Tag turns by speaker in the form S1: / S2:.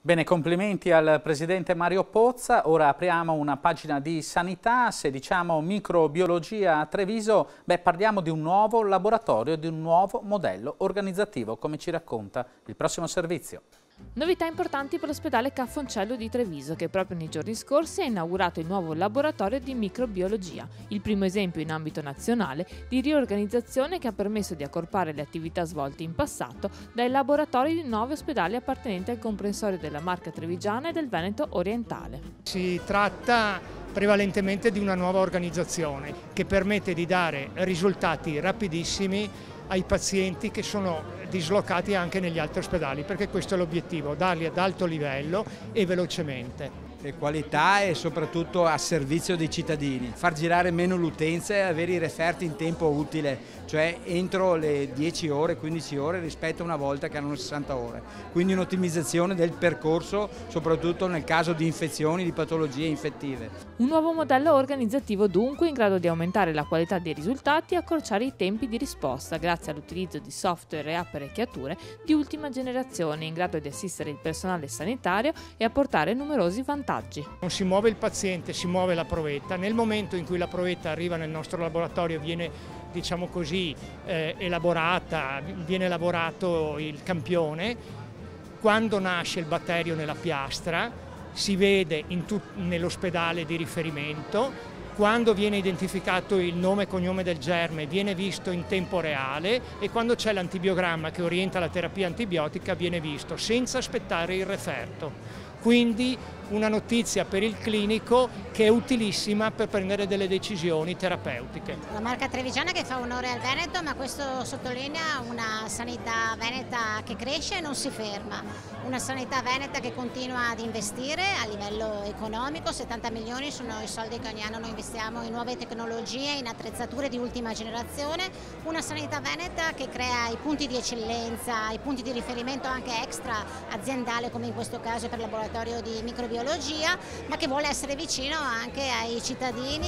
S1: Bene, complimenti al Presidente Mario Pozza. Ora apriamo una pagina di sanità. Se diciamo microbiologia a Treviso, parliamo di un nuovo laboratorio, di un nuovo modello organizzativo, come ci racconta il prossimo servizio.
S2: Novità importanti per l'ospedale Ca' Foncello di Treviso, che proprio nei giorni scorsi ha inaugurato il nuovo laboratorio di microbiologia, il primo esempio in ambito nazionale di riorganizzazione che ha permesso di accorpare le attività svolte in passato dai laboratori di 9 ospedali appartenenti al comprensorio della Marca Trevigiana e del Veneto orientale.
S3: Si tratta prevalentemente di una nuova organizzazione che permette di dare risultati rapidissimi ai pazienti che sono dislocati anche negli altri ospedali, perché questo è l'obiettivo, darli ad alto livello e velocemente.
S4: Qualità e soprattutto a servizio dei cittadini, far girare meno l'utenza e avere i referti in tempo utile, cioè entro le 10 ore, 15 ore rispetto a una volta che erano 60 ore. Quindi un'ottimizzazione del percorso, soprattutto nel caso di infezioni, di patologie infettive.
S2: Un nuovo modello organizzativo dunque in grado di aumentare la qualità dei risultati e accorciare i tempi di risposta grazie all'utilizzo di software e apparecchiature di ultima generazione in grado di assistere il personale sanitario e apportare numerosi vantaggi.
S3: Non si muove il paziente, si muove la provetta. Nel momento in cui la provetta arriva nel nostro laboratorio viene, diciamo così, elaborata, viene elaborato il campione. Quando nasce il batterio nella piastra si vede nell'ospedale di riferimento. Quando viene identificato il nome e cognome del germe viene visto in tempo reale e quando c'è l'antibiogramma che orienta la terapia antibiotica viene visto senza aspettare il referto. Quindi una notizia per il clinico che è utilissima per prendere delle decisioni terapeutiche.
S5: La Marca Trevigiana che fa onore al Veneto, ma questo sottolinea una sanità veneta che cresce e non si ferma, una sanità veneta che continua ad investire a livello economico. 70 milioni sono i soldi che ogni anno noi investiamo in nuove tecnologie, in attrezzature di ultima generazione, una sanità veneta che crea i punti di eccellenza, i punti di riferimento anche extra aziendale, come in questo caso per il laboratorio di microbiologia, ma che vuole essere vicino anche ai cittadini.